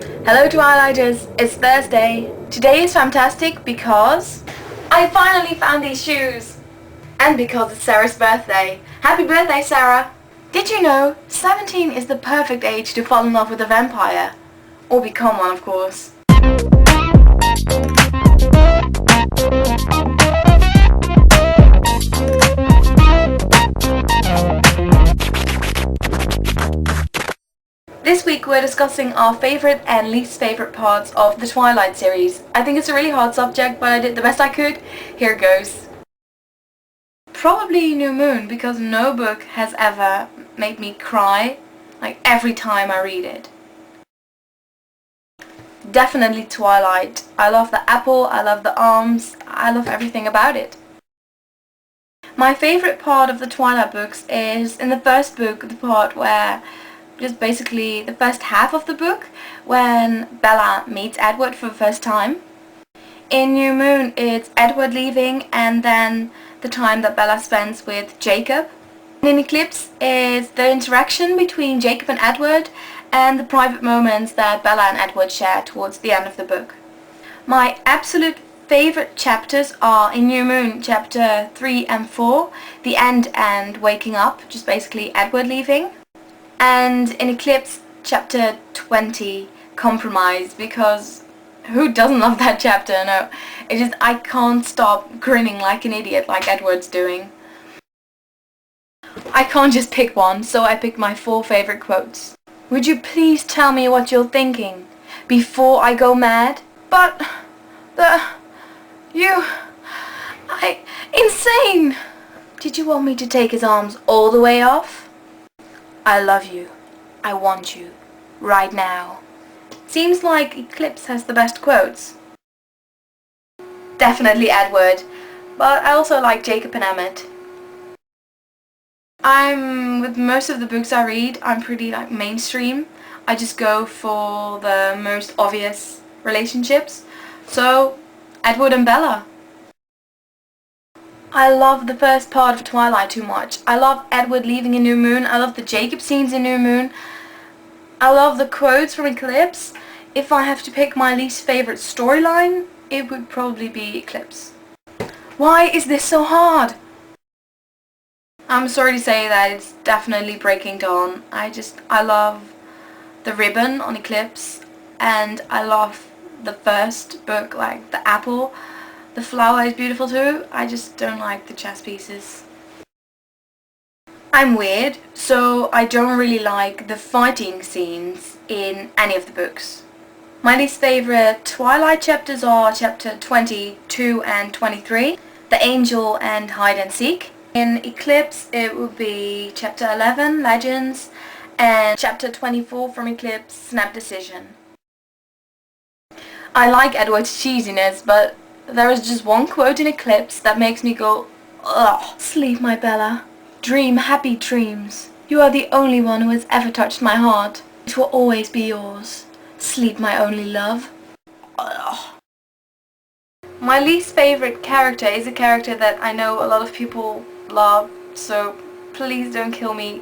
Hello Twilighters, it's Thursday. Today is fantastic because I finally found these shoes. And because it's Sarah's birthday. Happy birthday, Sarah! Did you know 17 is the perfect age to fall in love with a vampire? Or become one, of course. This week we're discussing our favourite and least favourite parts of the Twilight series. I think it's a really hard subject, but I did the best I could. Here goes. Probably New Moon, because no book has ever made me cry, like every time I read it. Definitely Twilight. I love the apple, I love the arms, I love everything about it. My favourite part of the Twilight books is in the first book, the part where just basically the first half of the book when Bella meets Edward for the first time. In New Moon it's Edward leaving and then the time that Bella spends with Jacob. In Eclipse is the interaction between Jacob and Edward and the private moments that Bella and Edward share towards the end of the book. My absolute favourite chapters are in New Moon chapter 3 and 4, the end and waking up, just basically Edward leaving. And in Eclipse, chapter 20, Compromise, because who doesn't love that chapter? No, it just, I can't stop grinning like an idiot like Edward's doing. I can't just pick one, so I picked my 4 favourite quotes. Would you please tell me what you're thinking before I go mad? But, insane! Did you want me to take his arms all the way off? I love you. I want you. Right now. Seems like Eclipse has the best quotes. Definitely Edward, but I also like Jacob and Emmett. With most of the books I read, I'm pretty mainstream. I just go for the most obvious relationships. So, Edward and Bella. I love the first part of Twilight too much. I love Edward leaving in New Moon. I love the Jacob scenes in New Moon. I love the quotes from Eclipse. If I have to pick my least favourite storyline, it would probably be Eclipse. Why is this so hard? I'm sorry to say that it's definitely Breaking Dawn. I love the ribbon on Eclipse, and I love the first book, like the apple. The flower is beautiful too, I just don't like the chess pieces. I'm weird, so I don't really like the fighting scenes in any of the books. My least favourite Twilight chapters are chapter 22 and 23, The Angel and Hide and Seek. In Eclipse it would be chapter 11, Legends, and chapter 24 from Eclipse, Snap Decision. I like Edward's cheesiness, but there is just one quote in Eclipse that makes me go, ugh. Sleep, my Bella. Dream happy dreams. You are the only one who has ever touched my heart. It will always be yours. Sleep, my only love. Ugh. My least favourite character is a character that I know a lot of people love, so please don't kill me.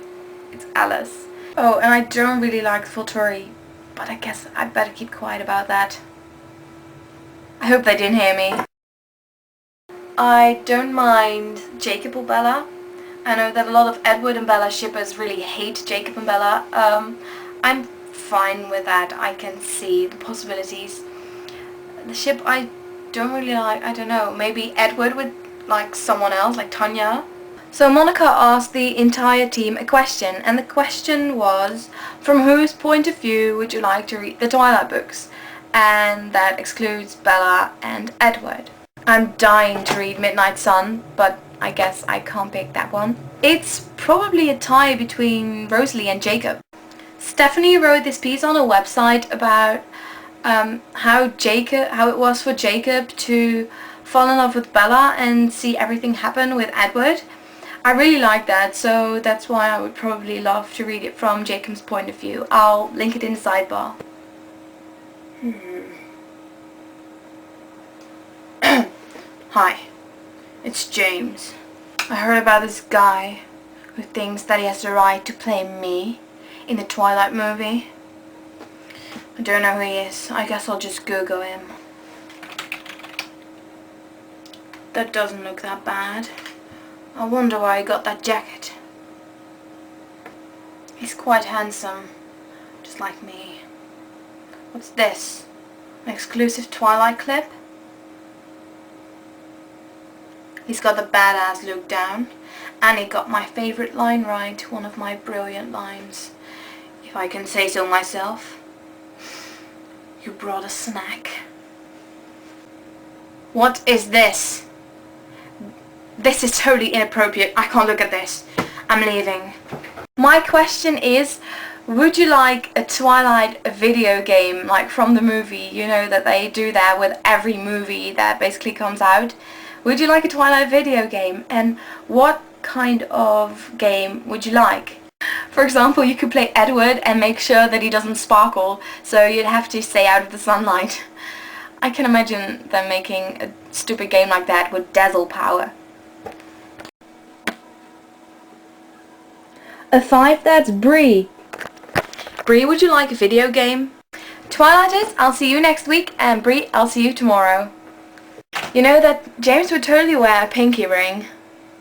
It's Alice. Oh, and I don't really like Volturi, but I guess I better keep quiet about that. I hope they didn't hear me. I don't mind Jacob or Bella. I know that a lot of Edward and Bella shippers really hate Jacob and Bella. I'm fine with that. I can see the possibilities. The ship I don't really like, I don't know, maybe Edward with like someone else, like Tanya. So Monica asked the entire team a question, and the question was, from whose point of view would you like to read the Twilight books? And that excludes Bella and Edward. I'm dying to read Midnight Sun, but I guess I can't pick that one. It's probably a tie between Rosalie and Jacob. Stephanie wrote this piece on her website about how it was for Jacob to fall in love with Bella and see everything happen with Edward. I really like that, so that's why I would probably love to read it from Jacob's point of view. I'll link it in the sidebar. Hi, it's James. I heard about this guy who thinks that he has the right to play me in the Twilight movie. I don't know who he is. I guess I'll just Google him. That doesn't look that bad. I wonder where he got that jacket. He's quite handsome, just like me. What's this? An exclusive Twilight clip? He's got the badass look down, and he got my favourite line right, one of my brilliant lines, if I can say so myself. You brought a snack. What is this? This is totally inappropriate. I can't look at this. I'm leaving. My question is, would you like a Twilight video game, like from the movie, you know, that they do that with every movie that basically comes out? Would you like a Twilight video game? And what kind of game would you like? For example, you could play Edward and make sure that he doesn't sparkle, so you'd have to stay out of the sunlight. I can imagine them making a stupid game like that with dazzle power. A 5, that's Bree. Bree, would you like a video game? Twilighters, I'll see you next week, and Bree, I'll see you tomorrow. You know that James would totally wear a pinky ring.